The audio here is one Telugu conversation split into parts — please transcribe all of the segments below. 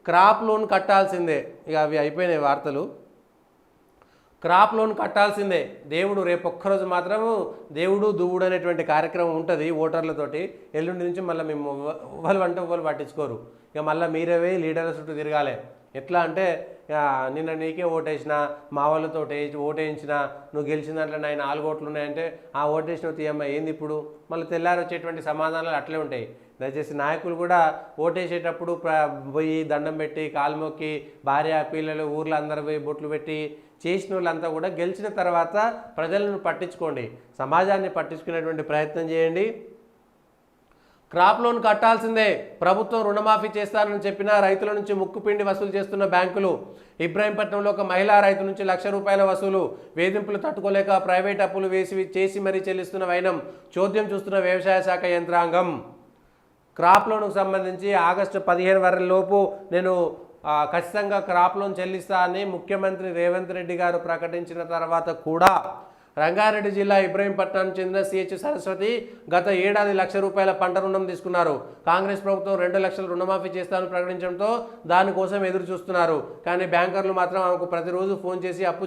క్రాప్ లోన్ కట్టాల్సిందే. ఇక అవి అయిపోయినాయి వార్తలు. క్రాప్ లోన్ కట్టాల్సిందే. దేవుడు రేపు ఒక్కరోజు మాత్రము దేవుడు దువ్వుడు అనేటువంటి కార్యక్రమం ఉంటుంది ఓటర్లతోటి. ఎల్లుండి నుంచి మళ్ళీ మేము ఎవ్వరు అంటే ఎవ్వరు పట్టించుకోరు. ఇక మళ్ళీ మీరేవే లీడర్ల చుట్టూ తిరగాలి. ఎట్లా అంటే నిన్న నీకే ఓటేసిన, మా వాళ్ళతో ఓటేయించిన, నువ్వు గెలిచిన దాంట్లో నా 4 ఓట్లు ఉన్నాయంటే ఆ ఓటేసిన తీయమ్మ ఏంది ఇప్పుడు, మళ్ళీ తెల్లారి వచ్చేటువంటి సమాధానాలు అట్లే ఉంటాయి. దయచేసి నాయకులు కూడా ఓటేసేటప్పుడు పోయి దండం పెట్టి కాలు మొక్కి భార్య పిల్లలు ఊర్లో అందరూ పోయి బొట్లు పెట్టి చేసిన వాళ్ళంతా కూడా గెలిచిన తర్వాత ప్రజలను పట్టించుకోండి, సమాజాన్ని పట్టించుకునేటువంటి ప్రయత్నం చేయండి. క్రాప్ లోన్ కట్టాల్సిందే. ప్రభుత్వం రుణమాఫీ చేస్తానని చెప్పినా రైతుల నుంచి ముక్కుపిండి వసూలు చేస్తున్న బ్యాంకులు. ఇబ్రాహీంపట్నంలో ఒక మహిళా రైతు నుంచి ₹1,00,000 వసూలు. వేధింపులు తట్టుకోలేక ప్రైవేట్ అప్పులు చేసి మరీ చెల్లిస్తున్న వైనం. చోద్యం చూస్తున్న వ్యవసాయ శాఖ యంత్రాంగం. క్రాప్ లోన్కు సంబంధించి ఆగస్టు 15 వరలోపు నేను ఖచ్చితంగా క్రాప్ లోన్ చెల్లిస్తా అని ముఖ్యమంత్రి రేవంత్ రెడ్డి గారు ప్రకటించిన తర్వాత కూడా రంగారెడ్డి జిల్లా ఇబ్రాహీంపట్నానికి చెందిన సిహెచ్ సరస్వతి గత ఏడాది ₹1,00,000 పంట రుణం తీసుకున్నారు. కాంగ్రెస్ ప్రభుత్వం 2 లక్షల రుణమాఫీ చేస్తామని ప్రకటించడంతో దానికోసం ఎదురు చూస్తున్నారు. కానీ బ్యాంకర్లు మాత్రం ఆమెకు ప్రతిరోజు ఫోన్ చేసి అప్పు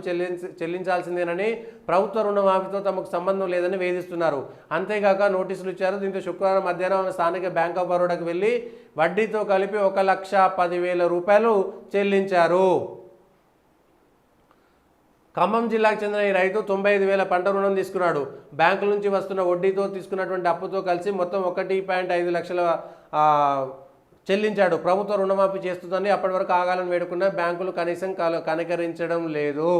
చెల్లించాల్సిందేనని, ప్రభుత్వ రుణమాఫీతో తమకు సంబంధం లేదని వేధిస్తున్నారు. అంతేగాక నోటీసులు ఇచ్చారు. దీంతో శుక్రవారం మధ్యాహ్నం స్థానిక బ్యాంక్ ఆఫ్ బరోడాకు వెళ్లి వడ్డీతో కలిపి ₹1,10,000 చెల్లించారు. ఖమ్మం జిల్లాకు చెందిన ఈ రైతు 95,000 పంట రుణం తీసుకున్నాడు. బ్యాంకుల నుంచి వస్తున్న వడ్డీతో తీసుకున్నటువంటి అప్పుతో కలిసి మొత్తం 1.5 లక్షల చెల్లించాడు. ప్రభుత్వ రుణమాఫీ చేస్తుందని అప్పటి వరకు ఆగాలని వేడుకున్న బ్యాంకులు కనీసం కనికరించడం లేదు.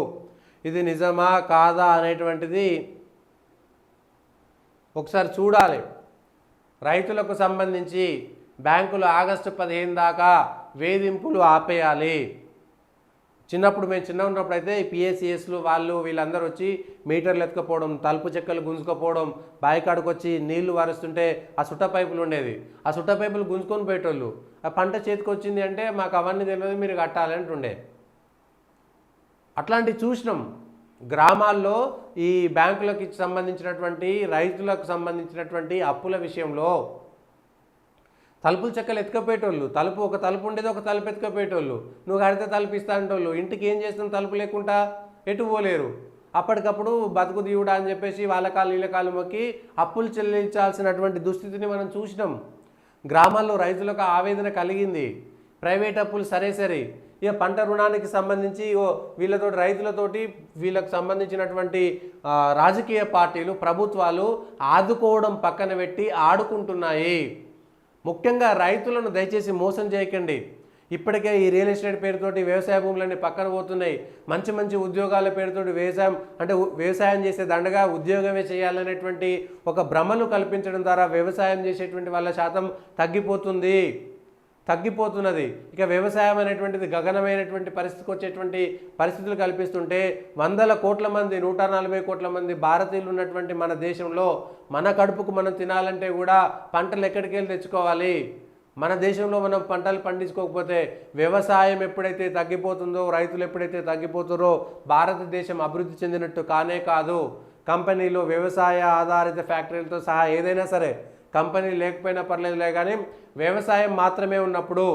ఇది నిజమా కాదా అనేటువంటిది ఒకసారి చూడాలి. రైతులకు సంబంధించి బ్యాంకులు ఆగస్టు 15 దాకా వేధింపులు ఆపేయాలి. చిన్నప్పుడు మేము చిన్న ఉన్నప్పుడు అయితే ఈ పిఎస్సిఎస్లు వీళ్ళందరూ వచ్చి మీటర్లు ఎత్తుకపోవడం, తలుపు చెక్కలు గుంజుకపోవడం, బాయికాడికి వచ్చి నీళ్లు వారుస్తుంటే ఆ సుట్ట పైపులు ఉండేది. ఆ సుట్ట పైపులు గుంజుకొని పోయేటోళ్ళు. ఆ పంట చేతికి వచ్చింది అంటే మాకు అవన్నీ తెలియదు, మీరు కట్టాలి అంటుండే. అట్లాంటివి చూసినాం గ్రామాల్లో. ఈ బ్యాంకులకు సంబంధించినటువంటి రైతులకు సంబంధించినటువంటి అప్పుల విషయంలో తలుపులు చెక్కలు ఎత్తుకపోయేటోళ్ళు. ఒక తలుపు ఉండేది, ఒక తలుపు ఎత్తుకపోయేటోళ్ళు. నువ్వు కడితే తలుపు ఇస్తా అంటోళ్ళు. ఇంటికి ఏం చేస్తున్న తలుపు లేకుండా ఎటు పోలేరు. అప్పటికప్పుడు బతుకు దీవుడా అని చెప్పేసి వాళ్ళ కాళ్ళు వీళ్ళ కాళ్ళు మొక్కి అప్పులు చెల్లించాల్సినటువంటి దుస్థితిని మనం చూసినాం. గ్రామాల్లో రైతులకు ఆవేదన కలిగింది. ప్రైవేట్ అప్పులు సరే ఇక పంట రుణానికి సంబంధించి వీళ్ళతోటి రైతులతోటి వీళ్ళకు సంబంధించినటువంటి రాజకీయ పార్టీలు ప్రభుత్వాలు ఆదుకోవడం పక్కన పెట్టి ఆడుకుంటున్నాయి. ముఖ్యంగా రైతులను దయచేసి మోసం చేయకండి. ఇప్పటికే ఈ రియల్ ఎస్టేట్ పేరుతోటి వ్యవసాయ భూములన్నీ పక్కన పోతున్నాయి. మంచి ఉద్యోగాల పేరుతోటి వ్యవసాయం చేసే దండగా ఉద్యోగమే చేయాలనేటువంటి ఒక భ్రమను కల్పించడం ద్వారా వ్యవసాయం చేసేటువంటి వాళ్ళ శాతం తగ్గిపోతున్నది. ఇక వ్యవసాయం అనేటువంటిది గగనమైనటువంటి పరిస్థితికి వచ్చేటువంటి పరిస్థితులు కల్పిస్తుంటే 100 కోట్ల మంది 140 కోట్ల మంది భారతీయులు ఉన్నటువంటి మన దేశంలో మన కడుపుకు మనం తినాలంటే కూడా పంటలు ఎక్కడికి వెళ్ళి తెచ్చుకోవాలి. మన దేశంలో మనం పంటలు పండించుకోకపోతే వ్యవసాయం ఎప్పుడైతే తగ్గిపోతుందో, రైతులు ఎప్పుడైతే తగ్గిపోతారో భారతదేశం అభివృద్ధి చెందినట్టు కానే కాదు. కంపెనీలు వ్యవసాయ ఆధారిత ఫ్యాక్టరీలతో సహా ఏదైనా సరే, కంపెనీ లేకపోయినా పర్లేదులే, కానీ వ్యవసాయం మాత్రమే ఉన్నప్పుడు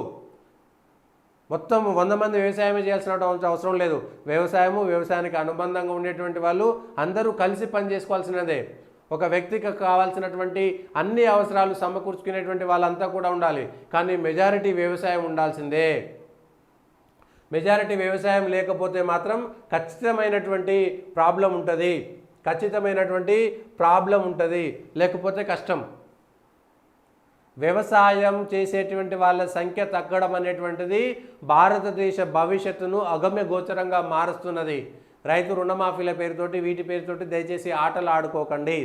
మొత్తం 100 మంది వ్యవసాయమే చేయాల్సిన అవసరం లేదు. వ్యవసాయానికి అనుబంధంగా ఉండేటువంటి వాళ్ళు అందరూ కలిసి పని చేసుకోవాల్సినదే. ఒక వ్యక్తికి కావాల్సినటువంటి అన్ని అవసరాలు సమకూర్చుకునేటువంటి వాళ్ళంతా కూడా ఉండాలి. కానీ మెజారిటీ వ్యవసాయం ఉండాల్సిందే. మెజారిటీ వ్యవసాయం లేకపోతే మాత్రం ఖచ్చితమైనటువంటి ప్రాబ్లం ఉంటుంది. లేకపోతే కష్టం. వ్యవసాయం చేసేటువంటి వాళ్ళ సంఖ్య తగ్గడం అనేటువంటిది భారతదేశ భవిష్యత్తును అగమ్య గోచరంగా మారుస్తున్నది. రైతు రుణమాఫీల పేరుతోటి వీటి పేరుతోటి దయచేసి ఆటలు ఆడుకోకండి.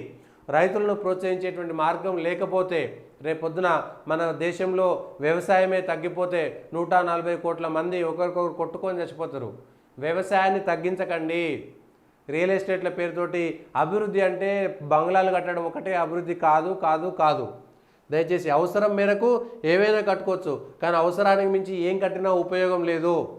రైతులను ప్రోత్సహించేటువంటి మార్గం లేకపోతే రేపొద్దున మన దేశంలో వ్యవసాయమే తగ్గిపోతే 140 కోట్ల మంది ఒకరికొకరు కొట్టుకొని చచ్చిపోతారు. వ్యవసాయాన్ని తగ్గించకండి. రియల్ ఎస్టేట్ల పేరుతోటి అభివృద్ధి అంటే బంగ్లాలు కట్టడం ఒకటే అభివృద్ధి కాదు. దయచేసి అవసరం మేరకు ఏవైనా కట్టుకోవచ్చు, కానీ అవసరానికి మించి ఏం కట్టినా ఉపయోగం లేదు.